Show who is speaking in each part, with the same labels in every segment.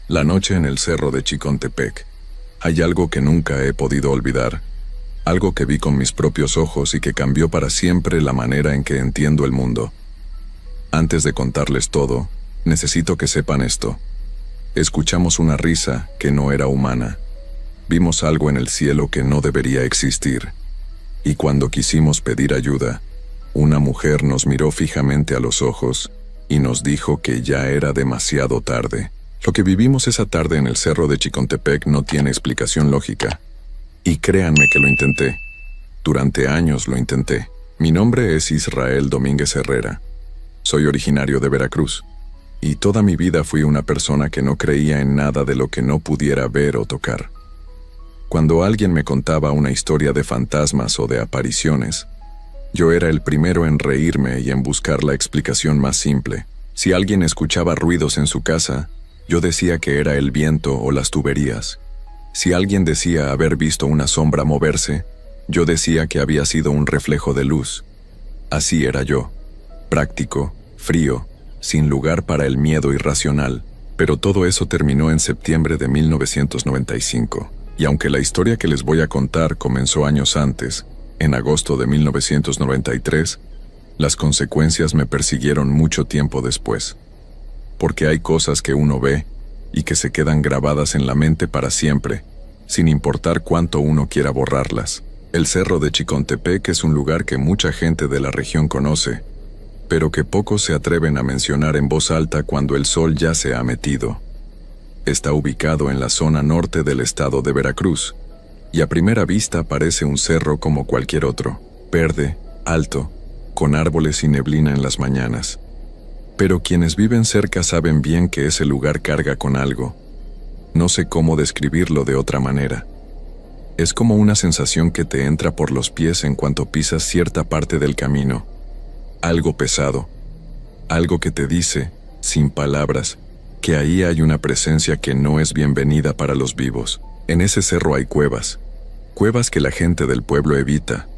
Speaker 1: La noche en el cerro de Chicontepec. Hay algo que nunca he podido olvidar, algo que vi con mis propios ojos y que cambió para siempre la manera en que entiendo el mundo. Antes de contarles todo, necesito que sepan esto. Escuchamos una risa que no era humana. Vimos algo en el cielo que no debería existir. Y cuando quisimos pedir ayuda, una mujer nos miró fijamente a los ojos y nos dijo que ya era demasiado tarde. Lo que vivimos esa tarde en el cerro de Chicontepec no tiene explicación lógica. Y créanme que lo intenté. Durante años lo intenté. Mi nombre es Israel Domínguez Herrera. Soy originario de Veracruz. Y toda mi vida fui una persona que no creía en nada de lo que no pudiera ver o tocar. Cuando alguien me contaba una historia de fantasmas o de apariciones, yo era el primero en reírme y en buscar la explicación más simple. Si alguien escuchaba ruidos en su casa, yo decía que era el viento o las tuberías. Si alguien decía haber visto una sombra moverse, yo decía que había sido un reflejo de luz. Así era yo. Práctico, frío, sin lugar para el miedo irracional. Pero todo eso terminó en septiembre de 1995. Y aunque la historia que les voy a contar comenzó años antes, en agosto de 1993, las consecuencias me persiguieron mucho tiempo después. Porque hay cosas que uno ve y que se quedan grabadas en la mente para siempre, sin importar cuánto uno quiera borrarlas. El cerro de Chicontepec es un lugar que mucha gente de la región conoce, pero que pocos se atreven a mencionar en voz alta cuando el sol ya se ha metido. Está ubicado en la zona norte del estado de Veracruz, y a primera vista parece un cerro como cualquier otro, verde, alto, con árboles y neblina en las mañanas. Pero quienes viven cerca saben bien que ese lugar carga con algo. No sé cómo describirlo de otra manera. Es como una sensación que te entra por los pies en cuanto pisas cierta parte del camino. Algo pesado. Algo que te dice, sin palabras, que ahí hay una presencia que no es bienvenida para los vivos. En ese cerro hay cuevas. Cuevas que la gente del pueblo evita.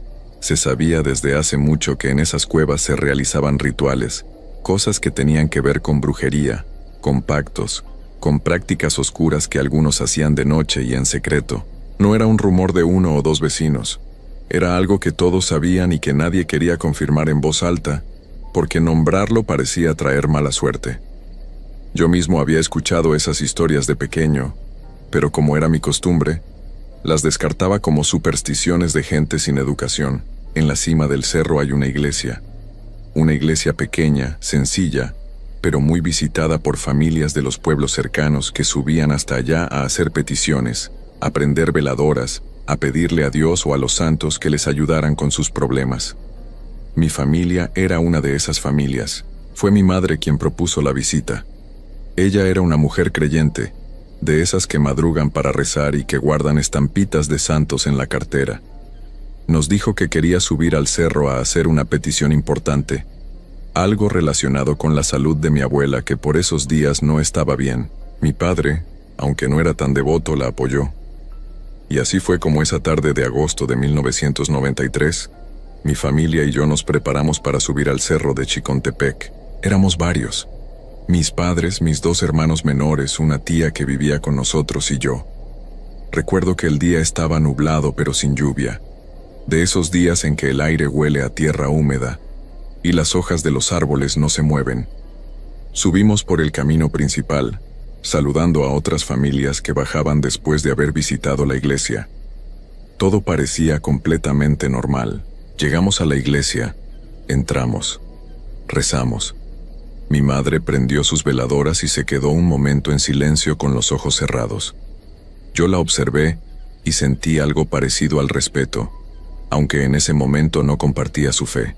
Speaker 1: Se sabía desde hace mucho que en esas cuevas se realizaban rituales, cosas que tenían que ver con brujería, con pactos, con prácticas oscuras que algunos hacían de noche y en secreto. No era un rumor de uno o dos vecinos. Era algo que todos sabían y que nadie quería confirmar en voz alta, porque nombrarlo parecía traer mala suerte. Yo mismo había escuchado esas historias de pequeño, pero como era mi costumbre, las descartaba como supersticiones de gente sin educación. En la cima del cerro hay una iglesia. Una iglesia pequeña, sencilla, pero muy visitada por familias de los pueblos cercanos que subían hasta allá a hacer peticiones, a prender veladoras, a pedirle a Dios o a los santos que les ayudaran con sus problemas. Mi familia era una de esas familias. Fue mi madre quien propuso la visita. Ella era una mujer creyente, de esas que madrugan para rezar y que guardan estampitas de santos en la cartera. Nos dijo que quería subir al cerro a hacer una petición importante, algo relacionado con la salud de mi abuela que por esos días no estaba bien. Mi padre, aunque no era tan devoto, la apoyó. Y así fue como esa tarde de agosto de 1993, mi familia y yo nos preparamos para subir al cerro de Chicontepec. Éramos varios. Mis padres, mis dos hermanos menores, una tía que vivía con nosotros y yo. Recuerdo que el día estaba nublado pero sin lluvia. De esos días en que el aire huele a tierra húmeda y las hojas de los árboles no se mueven. Subimos por el camino principal, saludando a otras familias que bajaban después de haber visitado la iglesia. Todo parecía completamente normal. Llegamos a la iglesia, entramos, rezamos. Mi madre prendió sus veladoras y se quedó un momento en silencio con los ojos cerrados. Yo la observé y sentí algo parecido al respeto, aunque en ese momento no compartía su fe.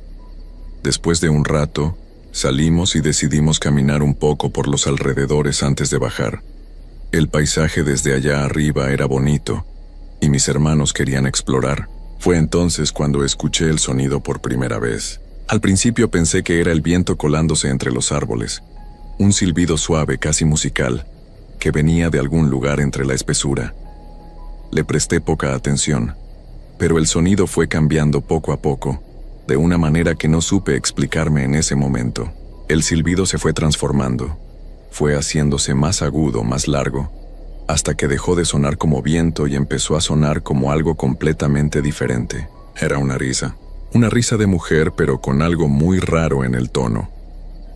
Speaker 1: Después de un rato, salimos y decidimos caminar un poco por los alrededores antes de bajar. El paisaje desde allá arriba era bonito, y mis hermanos querían explorar. Fue entonces cuando escuché el sonido por primera vez. Al principio pensé que era el viento colándose entre los árboles, un silbido suave, casi musical, que venía de algún lugar entre la espesura. Le presté poca atención, pero el sonido fue cambiando poco a poco, de una manera que no supe explicarme en ese momento. El silbido se fue transformando, Fue haciéndose más agudo, más largo, hasta que dejó de sonar como viento y empezó a sonar como algo completamente diferente. Era una risa de mujer, pero con algo muy raro en el tono.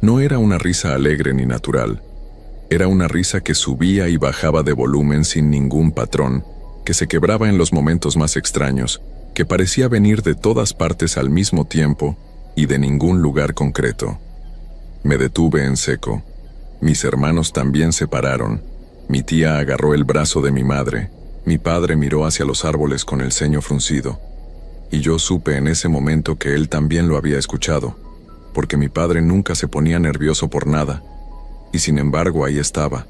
Speaker 1: No era una risa alegre ni natural. Era una risa que subía y bajaba de volumen sin ningún patrón, que se quebraba en los momentos más extraños, que parecía venir de todas partes al mismo tiempo y de ningún lugar concreto. Me detuve en seco. Mis hermanos también se pararon. Mi tía agarró el brazo de mi madre. Mi padre miró hacia los árboles con el ceño fruncido. Y yo supe en ese momento que él también lo había escuchado, porque mi padre nunca se ponía nervioso por nada. Y sin embargo ahí estaba,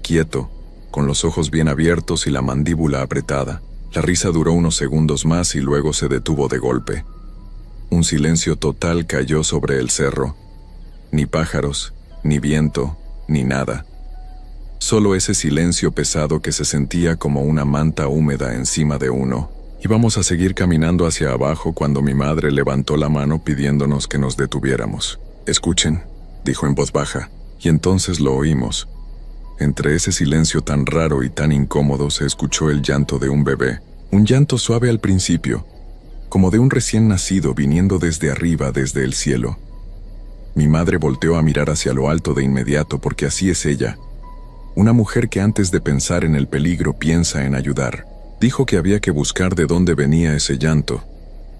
Speaker 1: quieto, con los ojos bien abiertos y la mandíbula apretada. La risa duró unos segundos más y luego se detuvo de golpe. Un silencio total cayó sobre el cerro. Ni pájaros, ni viento, ni nada. Solo ese silencio pesado que se sentía como una manta húmeda encima de uno. Íbamos a seguir caminando hacia abajo cuando mi madre levantó la mano pidiéndonos que nos detuviéramos. «Escuchen», dijo en voz baja, y entonces lo oímos. Entre ese silencio tan raro y tan incómodo se escuchó el llanto de un bebé, un llanto suave al principio, como de un recién nacido viniendo desde arriba, desde el cielo. Mi madre volteó a mirar hacia lo alto de inmediato porque así es ella. Una mujer que antes de pensar en el peligro piensa en ayudar. Dijo que había que buscar de dónde venía ese llanto,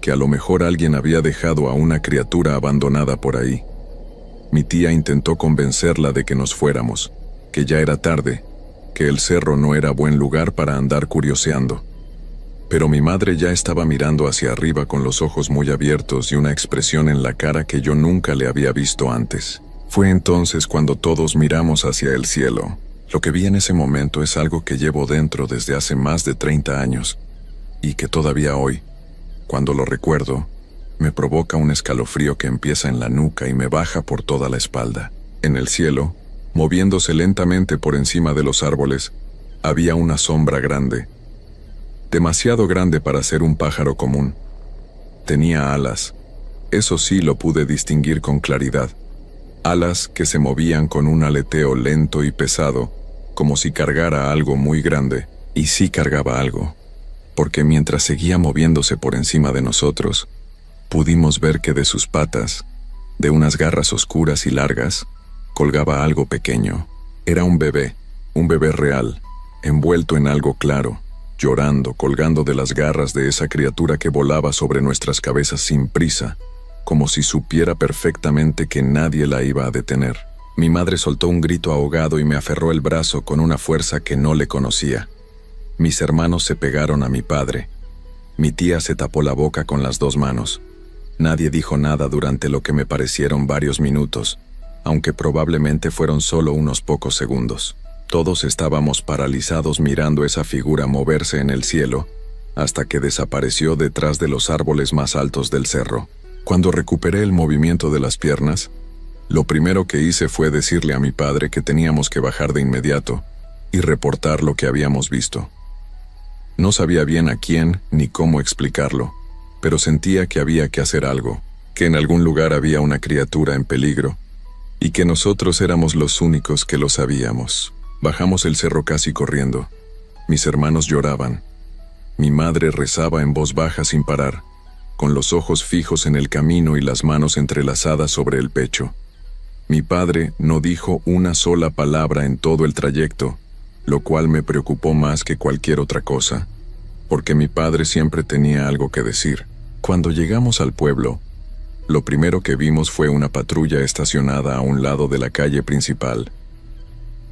Speaker 1: que a lo mejor alguien había dejado a una criatura abandonada por ahí. Mi tía intentó convencerla de que nos fuéramos, que ya era tarde, que el cerro no era buen lugar para andar curioseando. Pero mi madre ya estaba mirando hacia arriba con los ojos muy abiertos y una expresión en la cara que yo nunca le había visto antes. Fue entonces cuando todos miramos hacia el cielo. Lo que vi en ese momento es algo que llevo dentro desde hace más de 30 años, y que todavía hoy, cuando lo recuerdo, me provoca un escalofrío que empieza en la nuca y me baja por toda la espalda. En el cielo, moviéndose lentamente por encima de los árboles, había una sombra grande, demasiado grande para ser un pájaro común. Tenía alas, eso sí lo pude distinguir con claridad. Alas que se movían con un aleteo lento y pesado, como si cargara algo muy grande. Y sí cargaba algo, porque mientras seguía moviéndose por encima de nosotros, pudimos ver que de sus patas, de unas garras oscuras y largas, colgaba algo pequeño. Era un bebé real, envuelto en algo claro, llorando, colgando de las garras de esa criatura que volaba sobre nuestras cabezas sin prisa, como si supiera perfectamente que nadie la iba a detener. Mi madre soltó un grito ahogado y me aferró el brazo con una fuerza que no le conocía. Mis hermanos se pegaron a mi padre. Mi tía se tapó la boca con las dos manos. Nadie dijo nada durante lo que me parecieron varios minutos, aunque probablemente fueron solo unos pocos segundos. Todos estábamos paralizados mirando esa figura moverse en el cielo, hasta que desapareció detrás de los árboles más altos del cerro. Cuando recuperé el movimiento de las piernas, lo primero que hice fue decirle a mi padre que teníamos que bajar de inmediato y reportar lo que habíamos visto. No sabía bien a quién ni cómo explicarlo, pero sentía que había que hacer algo, que en algún lugar había una criatura en peligro y que nosotros éramos los únicos que lo sabíamos. Bajamos el cerro casi corriendo. Mis hermanos lloraban. Mi madre rezaba en voz baja sin parar, con los ojos fijos en el camino y las manos entrelazadas sobre el pecho. Mi padre no dijo una sola palabra en todo el trayecto, lo cual me preocupó más que cualquier otra cosa, porque mi padre siempre tenía algo que decir. Cuando llegamos al pueblo, lo primero que vimos fue una patrulla estacionada a un lado de la calle principal.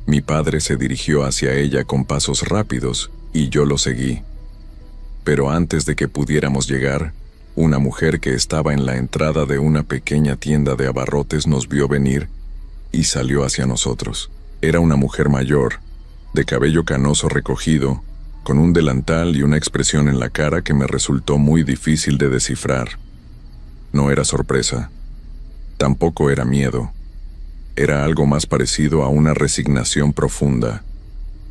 Speaker 1: Mi padre se dirigió hacia ella con pasos rápidos y yo lo seguí. Pero antes de que pudiéramos llegar, una mujer que estaba en la entrada de una pequeña tienda de abarrotes nos vio venir y salió hacia nosotros. Era una mujer mayor, de cabello canoso recogido, con un delantal y una expresión en la cara que me resultó muy difícil de descifrar. No era sorpresa, tampoco era miedo. Era algo más parecido a una resignación profunda,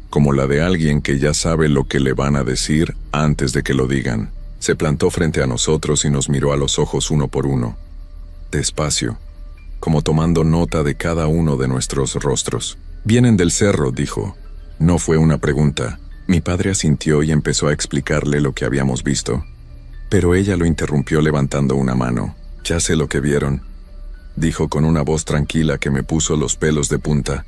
Speaker 1: como la de alguien que ya sabe lo que le van a decir antes de que lo digan. Se plantó frente a nosotros y nos miró a los ojos uno por uno, despacio, como tomando nota de cada uno de nuestros rostros. Vienen del cerro, dijo. No fue una pregunta. Mi padre asintió y empezó a explicarle lo que habíamos visto. Pero ella lo interrumpió levantando una mano. Ya sé lo que vieron, dijo con una voz tranquila que me puso los pelos de punta.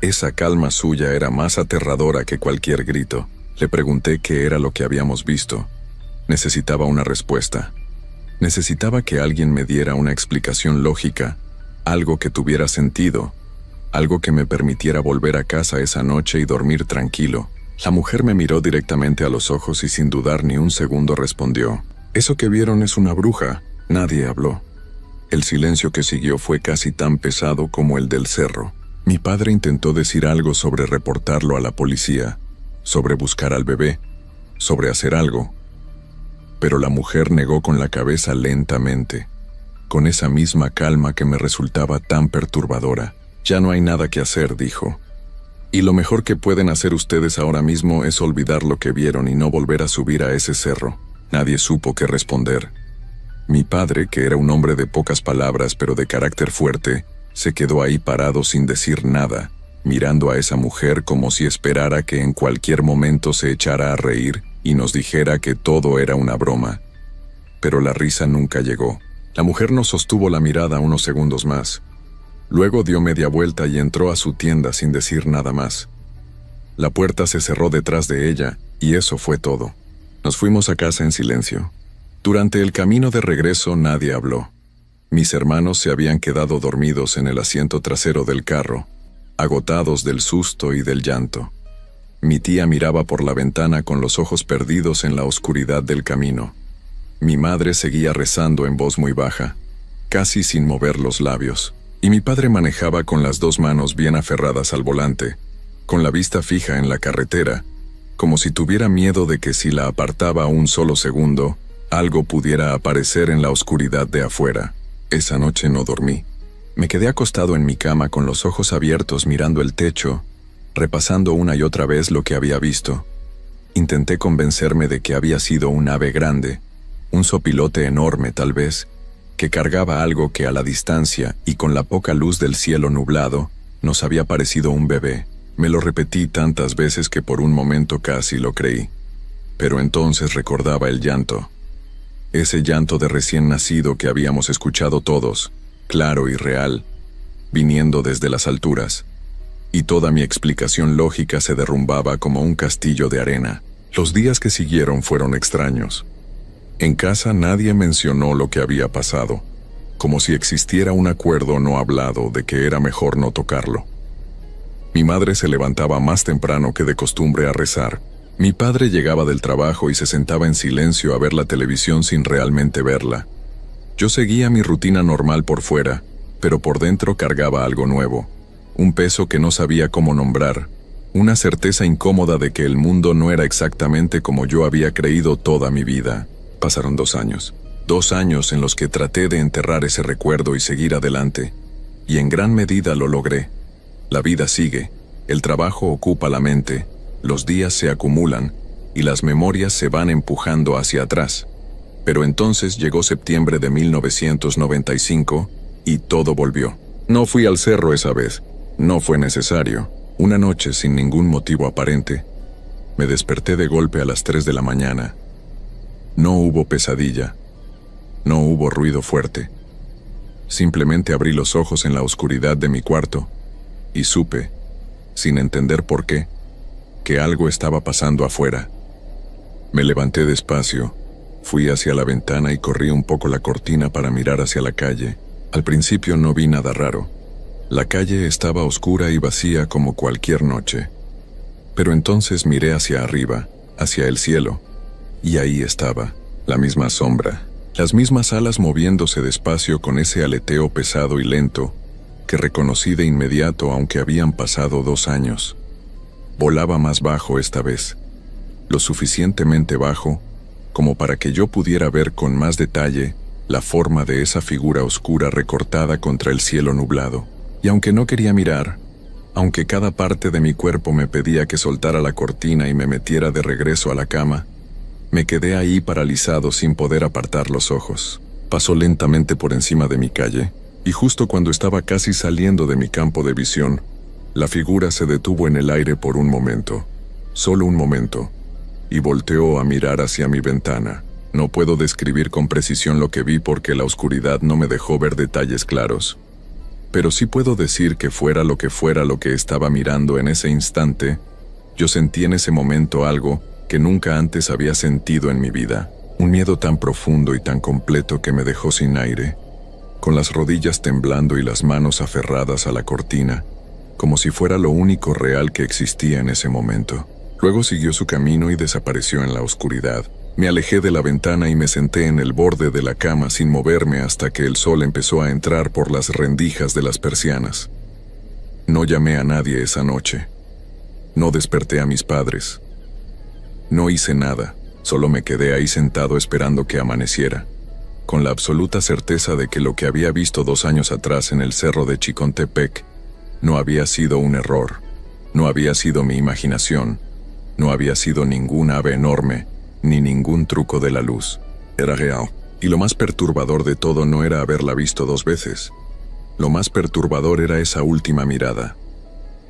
Speaker 1: Esa calma suya era más aterradora que cualquier grito. Le pregunté qué era lo que habíamos visto. Necesitaba una respuesta. Necesitaba que alguien me diera una explicación lógica, algo que tuviera sentido, algo que me permitiera volver a casa esa noche y dormir tranquilo. La mujer me miró directamente a los ojos y sin dudar ni un segundo respondió: «Eso que vieron es una bruja». Nadie habló. El silencio que siguió fue casi tan pesado como el del cerro. Mi padre intentó decir algo sobre reportarlo a la policía, sobre buscar al bebé, sobre hacer algo. Pero la mujer negó con la cabeza lentamente, con esa misma calma que me resultaba tan perturbadora. «Ya no hay nada que hacer», dijo. «Y lo mejor que pueden hacer ustedes ahora mismo es olvidar lo que vieron y no volver a subir a ese cerro». Nadie supo qué responder. Mi padre, que era un hombre de pocas palabras pero de carácter fuerte, se quedó ahí parado sin decir nada, mirando a esa mujer como si esperara que en cualquier momento se echara a reír y nos dijera que todo era una broma. Pero la risa nunca llegó. La mujer nos sostuvo la mirada unos segundos más. Luego dio media vuelta y entró a su tienda sin decir nada más. La puerta se cerró detrás de ella, y eso fue todo. Nos fuimos a casa en silencio. Durante el camino de regreso nadie habló. Mis hermanos se habían quedado dormidos en el asiento trasero del carro, agotados del susto y del llanto. Mi tía miraba por la ventana con los ojos perdidos en la oscuridad del camino. Mi madre seguía rezando en voz muy baja, casi sin mover los labios. Y mi padre manejaba con las dos manos bien aferradas al volante, con la vista fija en la carretera, como si tuviera miedo de que si la apartaba un solo segundo, algo pudiera aparecer en la oscuridad de afuera. Esa noche no dormí. Me quedé acostado en mi cama con los ojos abiertos mirando el techo, repasando una y otra vez lo que había visto. Intenté convencerme de que había sido un ave grande, un sopilote enorme tal vez, que cargaba algo que a la distancia y con la poca luz del cielo nublado nos había parecido un bebé. Me lo repetí tantas veces que por un momento casi lo creí. Pero entonces recordaba el llanto. Ese llanto de recién nacido que habíamos escuchado todos, claro y real, viniendo desde las alturas. Y toda mi explicación lógica se derrumbaba como un castillo de arena. Los días que siguieron fueron extraños. En casa nadie mencionó lo que había pasado, como si existiera un acuerdo no hablado de que era mejor no tocarlo. Mi madre se levantaba más temprano que de costumbre a rezar. Mi padre llegaba del trabajo y se sentaba en silencio a ver la televisión sin realmente verla. Yo seguía mi rutina normal por fuera, pero por dentro cargaba algo nuevo, un peso que no sabía cómo nombrar, una certeza incómoda de que el mundo no era exactamente como yo había creído toda mi vida. Pasaron 2 años. 2 años en los que traté de enterrar ese recuerdo y seguir adelante. Y en gran medida lo logré. La vida sigue, el trabajo ocupa la mente, los días se acumulan y las memorias se van empujando hacia atrás. Pero entonces llegó septiembre de 1995 y todo volvió. No fui al cerro esa vez, no fue necesario. Una noche sin ningún motivo aparente, me desperté de golpe a las 3 de la mañana. No hubo pesadilla, no hubo ruido fuerte. Simplemente abrí los ojos en la oscuridad de mi cuarto y supe, sin entender por qué, que algo estaba pasando afuera. Me levanté despacio, fui hacia la ventana y corrí un poco la cortina para mirar hacia la calle. Al principio no vi nada raro. La calle estaba oscura y vacía como cualquier noche. Pero entonces miré hacia arriba, hacia el cielo. Y ahí estaba, la misma sombra, las mismas alas moviéndose despacio con ese aleteo pesado y lento, que reconocí de inmediato aunque habían pasado 2 años. Volaba más bajo esta vez, lo suficientemente bajo como para que yo pudiera ver con más detalle la forma de esa figura oscura recortada contra el cielo nublado. Y aunque no quería mirar, aunque cada parte de mi cuerpo me pedía que soltara la cortina y me metiera de regreso a la cama, me quedé ahí paralizado sin poder apartar los ojos. Pasó lentamente por encima de mi calle, y justo cuando estaba casi saliendo de mi campo de visión, La figura se detuvo en el aire por un momento, solo un momento, y volteó a mirar hacia mi ventana. No puedo describir con precisión lo que vi porque la oscuridad no me dejó ver detalles claros. Pero sí puedo decir que fuera lo que estaba mirando en ese instante, yo sentí en ese momento algo que nunca antes había sentido en mi vida. Un miedo tan profundo y tan completo que me dejó sin aire, con las rodillas temblando y las manos aferradas a la cortina, como si fuera lo único real que existía en ese momento. Luego siguió su camino y desapareció en la oscuridad. Me alejé de la ventana y me senté en el borde de la cama sin moverme hasta que el sol empezó a entrar por las rendijas de las persianas. No llamé a nadie esa noche. No desperté a mis padres. No hice nada, solo me quedé ahí sentado esperando que amaneciera, con la absoluta certeza de que lo que había visto 2 años atrás en el cerro de Chicontepec no había sido un error, no había sido mi imaginación, no había sido ningún ave enorme, ni ningún truco de la luz. Era real. Y lo más perturbador de todo no era haberla visto 2 veces. Lo más perturbador era esa última mirada.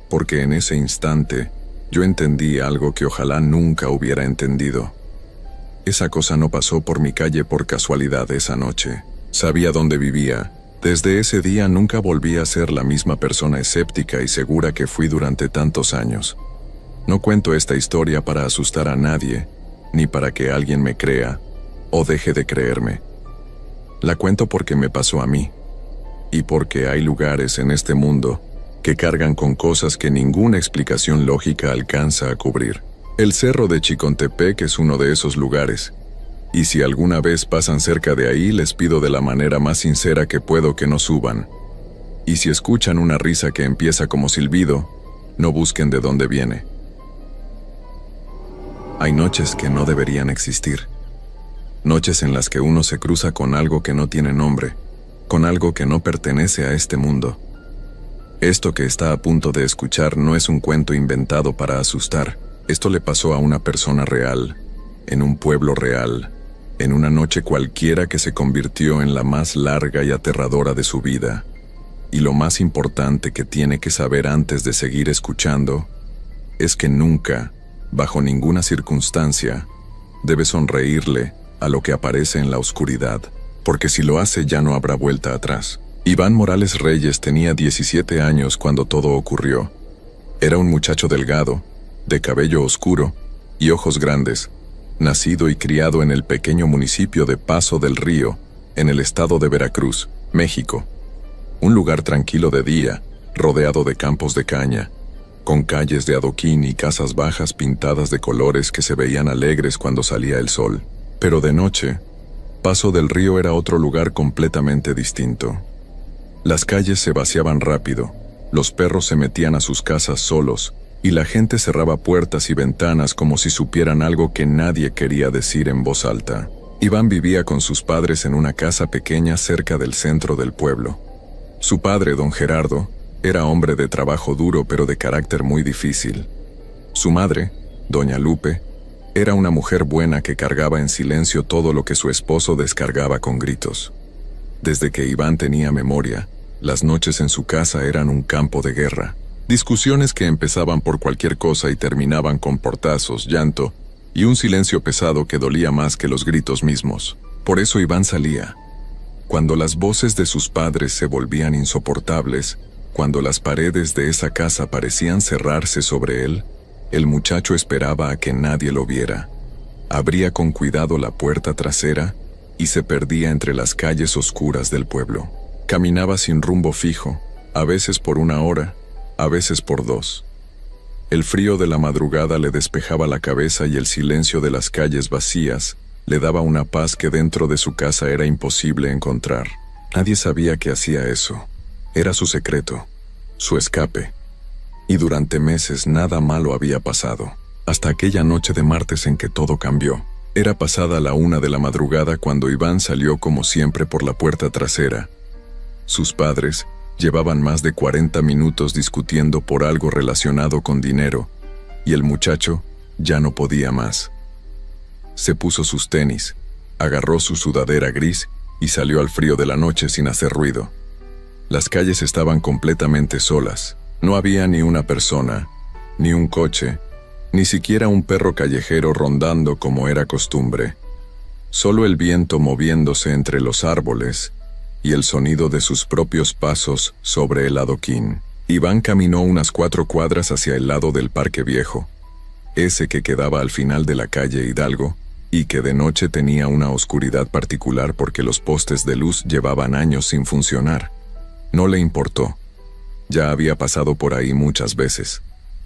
Speaker 1: Porque en ese instante, yo entendí algo que ojalá nunca hubiera entendido. Esa cosa no pasó por mi calle por casualidad esa noche. Sabía dónde vivía. Desde ese día nunca volví a ser la misma persona escéptica y segura que fui durante tantos años. No cuento esta historia para asustar a nadie, ni para que alguien me crea, o deje de creerme. La cuento porque me pasó a mí, y porque hay lugares en este mundo que cargan con cosas que ninguna explicación lógica alcanza a cubrir. El cerro de Chicontepec es uno de esos lugares, y si alguna vez pasan cerca de ahí les pido de la manera más sincera que puedo que no suban. Y si escuchan una risa que empieza como silbido, no busquen de dónde viene. Hay noches que no deberían existir. Noches en las que uno se cruza con algo que no tiene nombre, con algo que no pertenece a este mundo. Esto que está a punto de escuchar no es un cuento inventado para asustar. Esto le pasó a una persona real, en un pueblo real, en una noche cualquiera que se convirtió en la más larga y aterradora de su vida. Y lo más importante que tiene que saber antes de seguir escuchando es que nunca, bajo ninguna circunstancia, debe sonreírle a lo que aparece en la oscuridad, porque si lo hace ya no habrá vuelta atrás. Iván Morales Reyes tenía 17 años cuando todo ocurrió. Era un muchacho delgado, de cabello oscuro y ojos grandes, nacido y criado en el pequeño municipio de Paso del Río, en el estado de Veracruz, México. Un lugar tranquilo de día, rodeado de campos de caña, con calles de adoquín y casas bajas pintadas de colores que se veían alegres cuando salía el sol. Pero de noche, Paso del Río era otro lugar completamente distinto. Las calles se vaciaban rápido, los perros se metían a sus casas solos, y la gente cerraba puertas y ventanas como si supieran algo que nadie quería decir en voz alta. Iván vivía con sus padres en una casa pequeña cerca del centro del pueblo. Su padre, don Gerardo, era hombre de trabajo duro pero de carácter muy difícil. Su madre, doña Lupe, era una mujer buena que cargaba en silencio todo lo que su esposo descargaba con gritos. Desde que Iván tenía memoria, las noches en su casa eran un campo de guerra. Discusiones que empezaban por cualquier cosa y terminaban con portazos, llanto y un silencio pesado que dolía más que los gritos mismos. Por eso Iván salía. Cuando las voces de sus padres se volvían insoportables, cuando las paredes de esa casa parecían cerrarse sobre él, el muchacho esperaba a que nadie lo viera. Abría con cuidado la puerta trasera y se perdía entre las calles oscuras del pueblo. Caminaba sin rumbo fijo, a veces por 1 hora, a veces por 2. El frío de la madrugada le despejaba la cabeza y el silencio de las calles vacías le daba una paz que dentro de su casa era imposible encontrar. Nadie sabía que hacía eso. Era su secreto, su escape. Y durante meses nada malo había pasado, hasta aquella noche de martes en que todo cambió. Era pasada la 1 de la madrugada cuando Iván salió como siempre por la puerta trasera. Sus padres llevaban más de 40 minutos discutiendo por algo relacionado con dinero, y el muchacho ya no podía más. Se puso sus tenis, agarró su sudadera gris y salió al frío de la noche sin hacer ruido. Las calles estaban completamente solas. No había ni una persona, ni un coche, ni siquiera un perro callejero rondando como era costumbre. Solo el viento moviéndose entre los árboles y el sonido de sus propios pasos sobre el adoquín. Iván caminó unas 4 cuadras hacia el lado del Parque Viejo, ese que quedaba al final de la calle Hidalgo, y que de noche tenía una oscuridad particular porque los postes de luz llevaban años sin funcionar. No le importó. Ya había pasado por ahí muchas veces.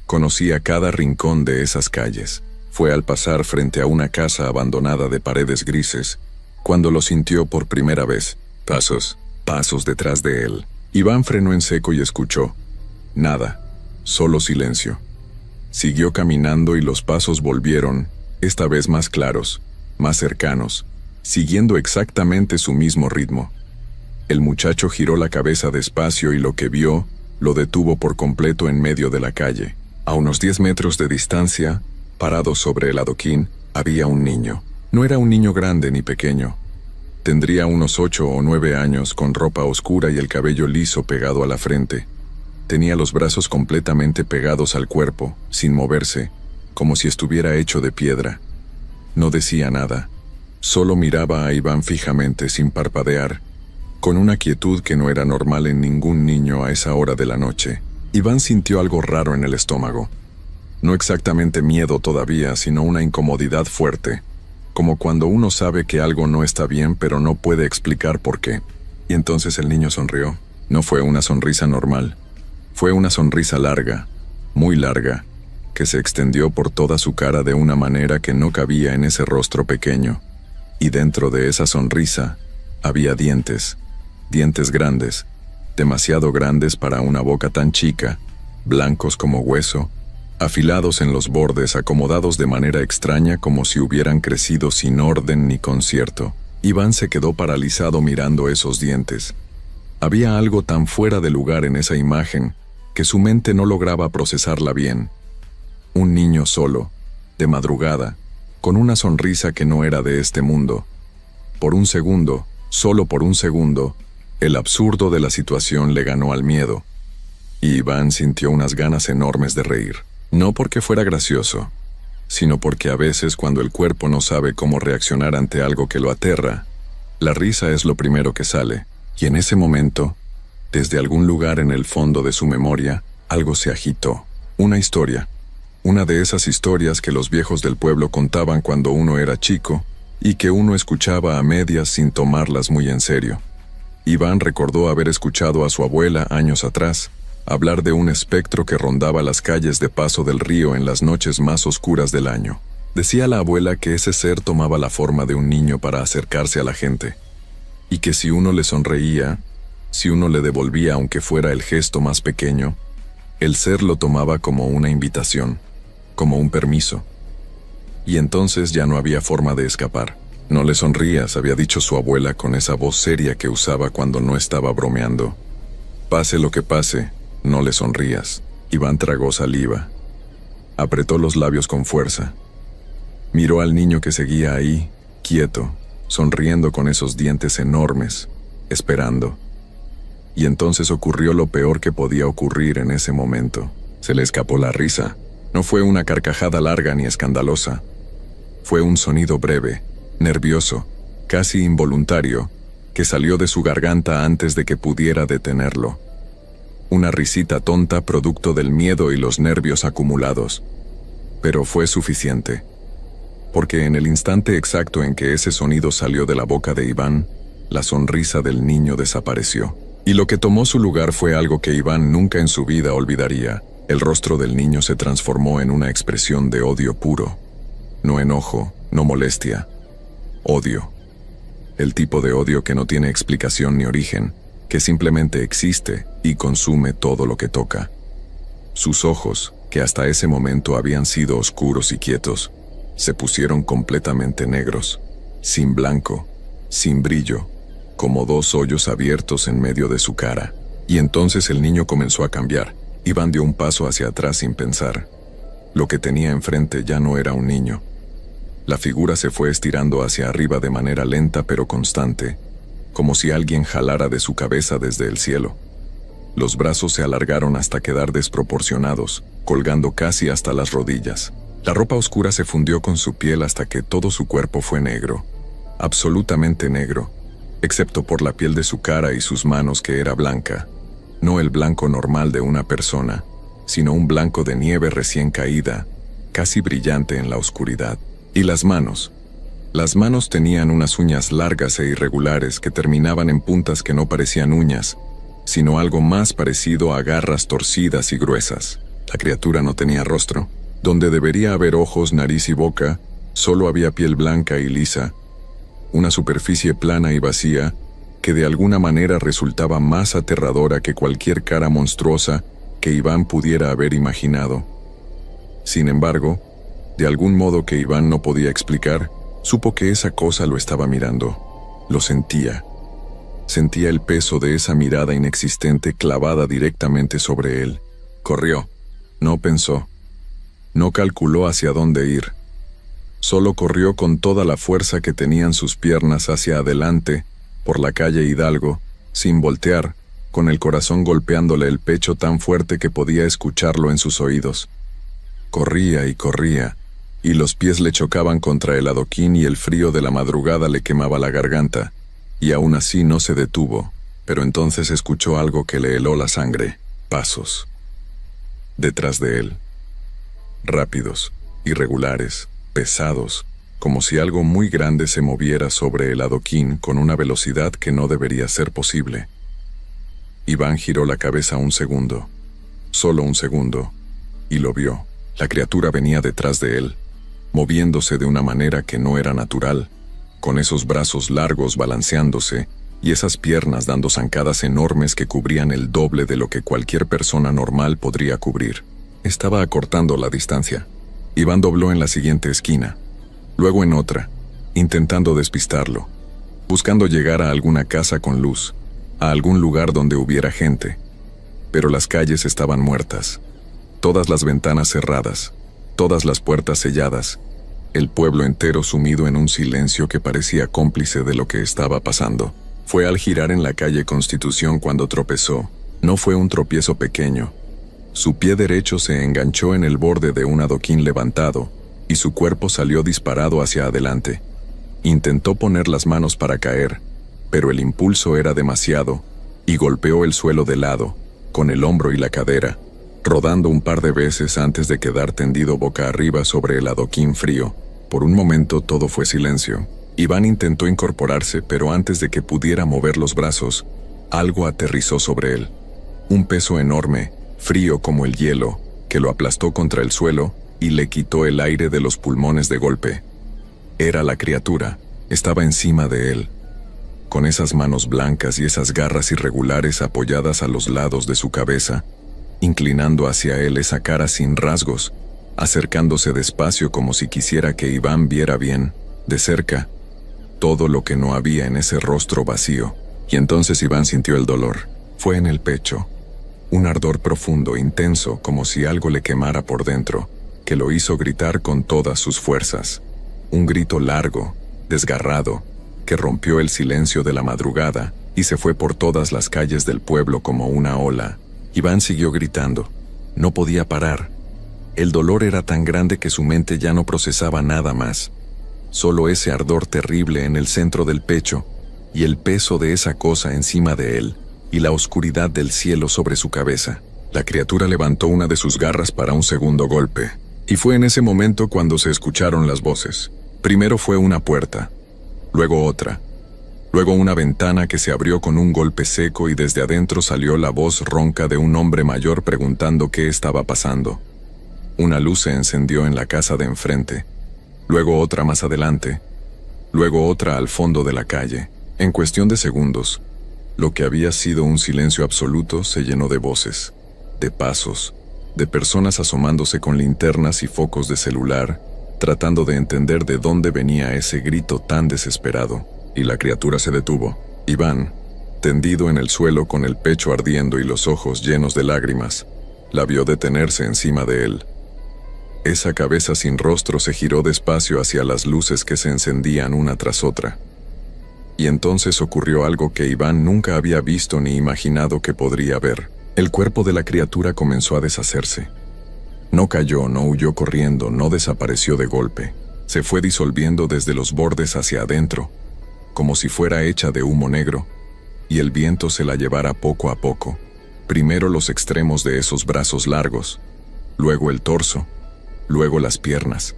Speaker 1: Conocía cada rincón de esas calles. Fue al pasar frente a una casa abandonada de paredes grises, cuando lo sintió por primera vez. Pasos detrás de él. Iván frenó en seco y escuchó. Nada, solo silencio. Siguió caminando y los pasos volvieron, esta vez más claros, más cercanos, siguiendo exactamente su mismo ritmo. El muchacho giró la cabeza despacio y lo que vio lo detuvo por completo en medio de la calle. A unos 10 metros de distancia, parado sobre el adoquín, había un niño. No era un niño grande ni pequeño. Tendría unos 8 o 9 años, con ropa oscura y el cabello liso pegado a la frente. Tenía los brazos completamente pegados al cuerpo, sin moverse, como si estuviera hecho de piedra. No decía nada. Solo miraba a Iván fijamente, sin parpadear, con una quietud que no era normal en ningún niño a esa hora de la noche. Iván sintió algo raro en el estómago. No exactamente miedo todavía, sino una incomodidad fuerte, como cuando uno sabe que algo no está bien pero no puede explicar por qué. Y entonces el niño sonrió. No fue una sonrisa normal. Fue una sonrisa larga, muy larga, que se extendió por toda su cara de una manera que no cabía en ese rostro pequeño. Y dentro de esa sonrisa había dientes, dientes grandes, demasiado grandes para una boca tan chica, blancos como hueso, afilados en los bordes, acomodados de manera extraña como si hubieran crecido sin orden ni concierto. Iván se quedó paralizado mirando esos dientes. Había algo tan fuera de lugar en esa imagen que su mente no lograba procesarla bien. Un niño solo, de madrugada, con una sonrisa que no era de este mundo. Por un segundo, solo por un segundo, el absurdo de la situación le ganó al miedo, y Iván sintió unas ganas enormes de reír. No porque fuera gracioso, sino porque a veces cuando el cuerpo no sabe cómo reaccionar ante algo que lo aterra, la risa es lo primero que sale, y en ese momento, desde algún lugar en el fondo de su memoria, algo se agitó. Una historia. Una de esas historias que los viejos del pueblo contaban cuando uno era chico y que uno escuchaba a medias sin tomarlas muy en serio. Iván recordó haber escuchado a su abuela años atrás hablar de un espectro que rondaba las calles de Paso del Río en las noches más oscuras del año. Decía la abuela que ese ser tomaba la forma de un niño para acercarse a la gente, y que si uno le sonreía, si uno le devolvía aunque fuera el gesto más pequeño, el ser lo tomaba como una invitación, como un permiso. Y entonces ya no había forma de escapar. No le sonrías, había dicho su abuela con esa voz seria que usaba cuando no estaba bromeando. Pase lo que pase, no le sonrías. Iván tragó saliva. Apretó los labios con fuerza. Miró al niño que seguía ahí, quieto, sonriendo con esos dientes enormes, esperando. Y entonces ocurrió lo peor que podía ocurrir en ese momento. Se le escapó la risa. No fue una carcajada larga ni escandalosa. Fue un sonido breve, nervioso, casi involuntario, que salió de su garganta antes de que pudiera detenerlo. Una risita tonta producto del miedo y los nervios acumulados. Pero fue suficiente. Porque en el instante exacto en que ese sonido salió de la boca de Iván, la sonrisa del niño desapareció. Y lo que tomó su lugar fue algo que Iván nunca en su vida olvidaría. El rostro del niño se transformó en una expresión de odio puro. No enojo, no molestia. Odio. El tipo de odio que no tiene explicación ni origen, que simplemente existe y consume todo lo que toca. Sus ojos, que hasta ese momento habían sido oscuros y quietos, se pusieron completamente negros, sin blanco, sin brillo, como 2 hoyos abiertos en medio de su cara. Y entonces el niño comenzó a cambiar. Iván dio un paso hacia atrás sin pensar. Lo que tenía enfrente ya no era un niño. La figura se fue estirando hacia arriba de manera lenta pero constante, como si alguien jalara de su cabeza desde el cielo. Los brazos se alargaron hasta quedar desproporcionados, colgando casi hasta las rodillas. La ropa oscura se fundió con su piel hasta que todo su cuerpo fue negro, absolutamente negro, excepto por la piel de su cara y sus manos, que era blanca. No el blanco normal de una persona, sino un blanco de nieve recién caída, casi brillante en la oscuridad. Y las manos. Las manos tenían unas uñas largas e irregulares que terminaban en puntas que no parecían uñas, sino algo más parecido a garras torcidas y gruesas. La criatura no tenía rostro. Donde debería haber ojos, nariz y boca, solo había piel blanca y lisa, una superficie plana y vacía que de alguna manera resultaba más aterradora que cualquier cara monstruosa que Iván pudiera haber imaginado. Sin embargo, de algún modo que Iván no podía explicar, supo que esa cosa lo estaba mirando. Lo sentía. Sentía el peso de esa mirada inexistente clavada directamente sobre él. Corrió. No pensó. No calculó hacia dónde ir. Solo corrió con toda la fuerza que tenían sus piernas hacia adelante, por la calle Hidalgo, sin voltear, con el corazón golpeándole el pecho tan fuerte que podía escucharlo en sus oídos. Corría, y los pies le chocaban contra el adoquín y el frío de la madrugada le quemaba la garganta, y aún así no se detuvo, pero entonces escuchó algo que le heló la sangre. Pasos. Detrás de él. Rápidos, irregulares, pesados, como si algo muy grande se moviera sobre el adoquín con una velocidad que no debería ser posible. Iván giró la cabeza un segundo, solo un segundo, y lo vio. La criatura venía detrás de él, moviéndose de una manera que no era natural, con esos brazos largos balanceándose y esas piernas dando zancadas enormes que cubrían el doble de lo que cualquier persona normal podría cubrir. Estaba acortando la distancia. Iván dobló en la siguiente esquina, luego en otra, intentando despistarlo, buscando llegar a alguna casa con luz, a algún lugar donde hubiera gente. Pero las calles estaban muertas, todas las ventanas cerradas, todas las puertas selladas, el pueblo entero sumido en un silencio que parecía cómplice de lo que estaba pasando. Fue al girar en la calle Constitución cuando tropezó. No fue un tropiezo pequeño. Su pie derecho se enganchó en el borde de un adoquín levantado, y su cuerpo salió disparado hacia adelante. Intentó poner las manos para caer, pero el impulso era demasiado, y golpeó el suelo de lado, con el hombro y la cadera, rodando un par de veces antes de quedar tendido boca arriba sobre el adoquín frío. Por un momento todo fue silencio. Iván intentó incorporarse, pero antes de que pudiera mover los brazos, algo aterrizó sobre él. Un peso enorme, frío como el hielo, que lo aplastó contra el suelo y le quitó el aire de los pulmones de golpe. Era la criatura, estaba encima de él, con esas manos blancas y esas garras irregulares apoyadas a los lados de su cabeza, inclinando hacia él esa cara sin rasgos, acercándose despacio como si quisiera que Iván viera bien, de cerca, todo lo que no había en ese rostro vacío. Y entonces Iván sintió el dolor. Fue en el pecho. Un ardor profundo, intenso, como si algo le quemara por dentro, que lo hizo gritar con todas sus fuerzas. Un grito largo, desgarrado, que rompió el silencio de la madrugada y se fue por todas las calles del pueblo como una ola. Iván siguió gritando. No podía parar. El dolor era tan grande que su mente ya no procesaba nada más. Solo ese ardor terrible en el centro del pecho, y el peso de esa cosa encima de él, y la oscuridad del cielo sobre su cabeza. La criatura levantó una de sus garras para un segundo golpe, y fue en ese momento cuando se escucharon las voces. Primero fue una puerta, luego otra, luego una ventana que se abrió con un golpe seco y desde adentro salió la voz ronca de un hombre mayor preguntando qué estaba pasando. Una luz se encendió en la casa de enfrente, luego otra más adelante, luego otra al fondo de la calle. En cuestión de segundos, lo que había sido un silencio absoluto se llenó de voces, de pasos, de personas asomándose con linternas y focos de celular, tratando de entender de dónde venía ese grito tan desesperado. Y la criatura se detuvo. Iván, tendido en el suelo con el pecho ardiendo y los ojos llenos de lágrimas, la vio detenerse encima de él. Esa cabeza sin rostro se giró despacio hacia las luces que se encendían una tras otra. Y entonces ocurrió algo que Iván nunca había visto ni imaginado que podría ver. El cuerpo de la criatura comenzó a deshacerse. No cayó, no huyó corriendo, no desapareció de golpe. Se fue disolviendo desde los bordes hacia adentro, como si fuera hecha de humo negro, y el viento se la llevara poco a poco. Primero los extremos de esos brazos largos, luego el torso, luego las piernas,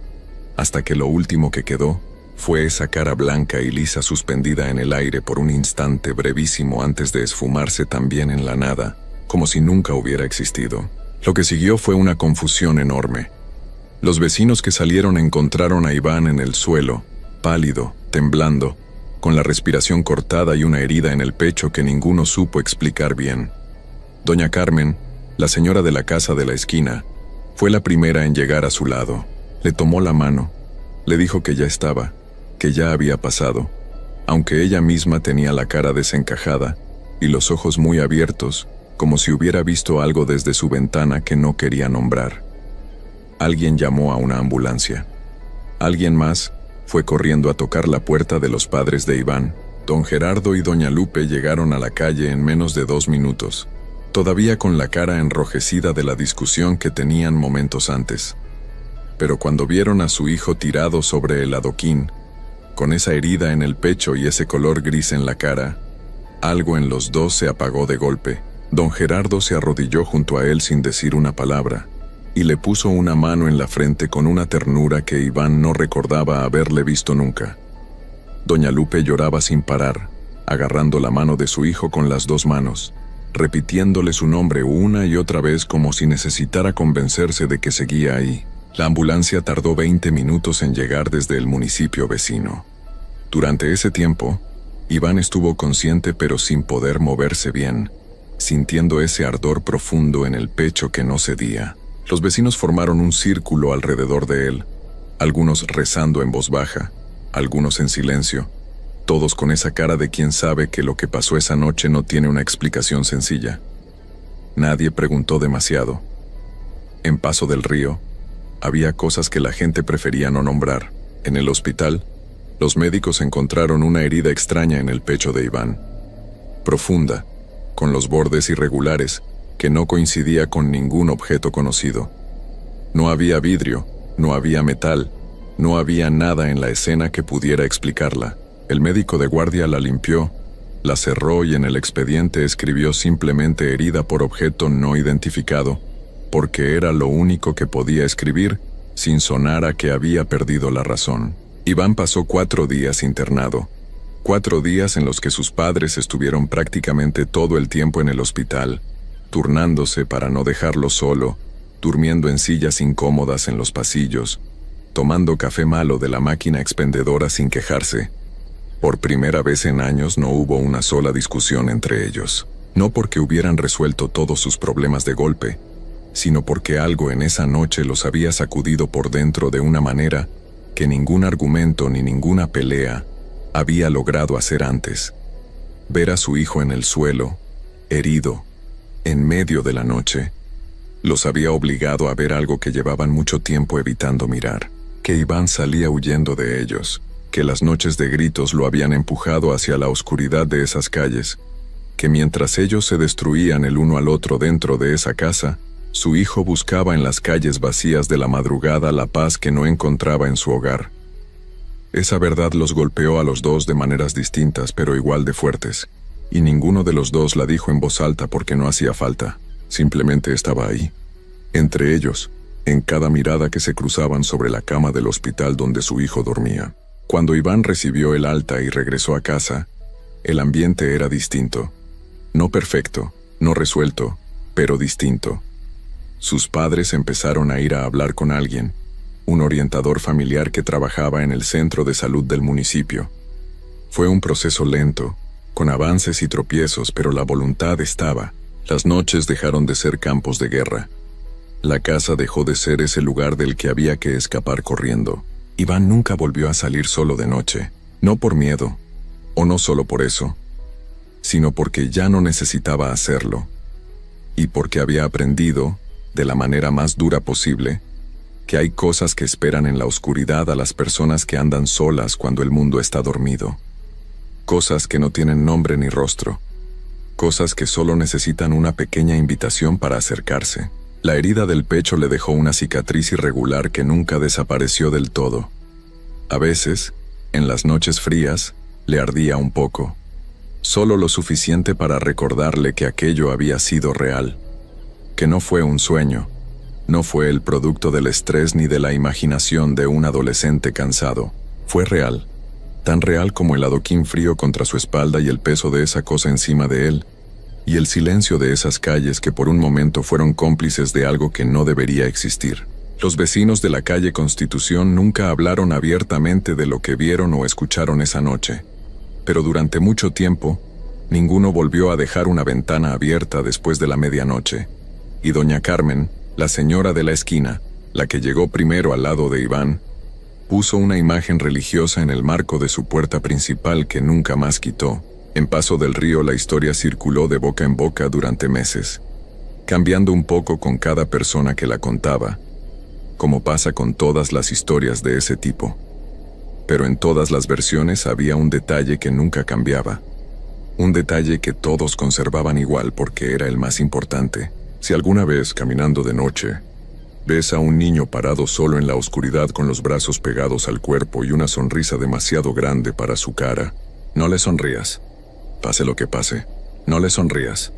Speaker 1: hasta que lo último que quedó fue esa cara blanca y lisa suspendida en el aire por un instante brevísimo antes de esfumarse también en la nada, como si nunca hubiera existido. Lo que siguió fue una confusión enorme. Los vecinos que salieron encontraron a Iván en el suelo, pálido, temblando, con la respiración cortada y una herida en el pecho que ninguno supo explicar bien. Doña Carmen, la señora de la casa de la esquina, fue la primera en llegar a su lado. Le tomó la mano, le dijo que ya estaba, que ya había pasado, aunque ella misma tenía la cara desencajada y los ojos muy abiertos, como si hubiera visto algo desde su ventana que no quería nombrar. Alguien llamó a una ambulancia. Alguien más fue corriendo a tocar la puerta de los padres de Iván. Don Gerardo y doña Lupe llegaron a la calle en menos de 2 minutos, todavía con la cara enrojecida de la discusión que tenían momentos antes. Pero cuando vieron a su hijo tirado sobre el adoquín, con esa herida en el pecho y ese color gris en la cara, algo en los dos se apagó de golpe. Don Gerardo se arrodilló junto a él sin decir una palabra, y le puso una mano en la frente con una ternura que Iván no recordaba haberle visto nunca. Doña Lupe lloraba sin parar, agarrando la mano de su hijo con las 2 manos, repitiéndole su nombre una y otra vez como si necesitara convencerse de que seguía ahí. La ambulancia tardó 20 minutos en llegar desde el municipio vecino. Durante ese tiempo, Iván estuvo consciente pero sin poder moverse bien, sintiendo ese ardor profundo en el pecho que no cedía. Los vecinos formaron un círculo alrededor de él, algunos rezando en voz baja, algunos en silencio, todos con esa cara de quien sabe que lo que pasó esa noche no tiene una explicación sencilla. Nadie preguntó demasiado. En Paso del Río, había cosas que la gente prefería no nombrar. En el hospital, los médicos encontraron una herida extraña en el pecho de Iván, profunda, con los bordes irregulares, que no coincidía con ningún objeto conocido. No había vidrio, no había metal, no había nada en la escena que pudiera explicarla. El médico de guardia la limpió, la cerró y en el expediente escribió simplemente herida por objeto no identificado, porque era lo único que podía escribir, sin sonar a que había perdido la razón. Iván pasó 4 días internado, 4 días en los que sus padres estuvieron prácticamente todo el tiempo en el hospital, turnándose para no dejarlo solo, durmiendo en sillas incómodas en los pasillos, tomando café malo de la máquina expendedora sin quejarse. Por primera vez en años no hubo una sola discusión entre ellos, no porque hubieran resuelto todos sus problemas de golpe, sino porque algo en esa noche los había sacudido por dentro de una manera que ningún argumento ni ninguna pelea había logrado hacer antes. Ver a su hijo en el suelo, herido, en medio de la noche, los había obligado a ver algo que llevaban mucho tiempo evitando mirar, que Iván salía huyendo de ellos, que las noches de gritos lo habían empujado hacia la oscuridad de esas calles, que mientras ellos se destruían el uno al otro dentro de esa casa, su hijo buscaba en las calles vacías de la madrugada la paz que no encontraba en su hogar. Esa verdad los golpeó a los dos de maneras distintas pero igual de fuertes, y ninguno de los dos la dijo en voz alta porque no hacía falta, simplemente estaba ahí, entre ellos, en cada mirada que se cruzaban sobre la cama del hospital donde su hijo dormía. Cuando Iván recibió el alta y regresó a casa, el ambiente era distinto. No perfecto, no resuelto, pero distinto. Sus padres empezaron a ir a hablar con alguien, un orientador familiar que trabajaba en el centro de salud del municipio. Fue un proceso lento, con avances y tropiezos, pero la voluntad estaba. Las noches dejaron de ser campos de guerra. La casa dejó de ser ese lugar del que había que escapar corriendo. Iván nunca volvió a salir solo de noche, no por miedo, o no solo por eso, sino porque ya no necesitaba hacerlo, y porque había aprendido, de la manera más dura posible, que hay cosas que esperan en la oscuridad a las personas que andan solas cuando el mundo está dormido. Cosas que no tienen nombre ni rostro, cosas que solo necesitan una pequeña invitación para acercarse. La herida del pecho le dejó una cicatriz irregular que nunca desapareció del todo. A veces, en las noches frías, le ardía un poco, solo lo suficiente para recordarle que aquello había sido real, que no fue un sueño, no fue el producto del estrés ni de la imaginación de un adolescente cansado, fue real, tan real como el adoquín frío contra su espalda y el peso de esa cosa encima de él, y el silencio de esas calles que por un momento fueron cómplices de algo que no debería existir. Los vecinos de la calle Constitución nunca hablaron abiertamente de lo que vieron o escucharon esa noche, pero durante mucho tiempo, ninguno volvió a dejar una ventana abierta después de la medianoche, y doña Carmen, la señora de la esquina, la que llegó primero al lado de Iván, puso una imagen religiosa en el marco de su puerta principal que nunca más quitó. En Paso del Río la historia circuló de boca en boca durante meses, cambiando un poco con cada persona que la contaba, como pasa con todas las historias de ese tipo. Pero en todas las versiones había un detalle que nunca cambiaba, un detalle que todos conservaban igual porque era el más importante. Si alguna vez, caminando de noche, ves a un niño parado solo en la oscuridad con los brazos pegados al cuerpo y una sonrisa demasiado grande para su cara, no le sonrías. Pase lo que pase, no le sonrías.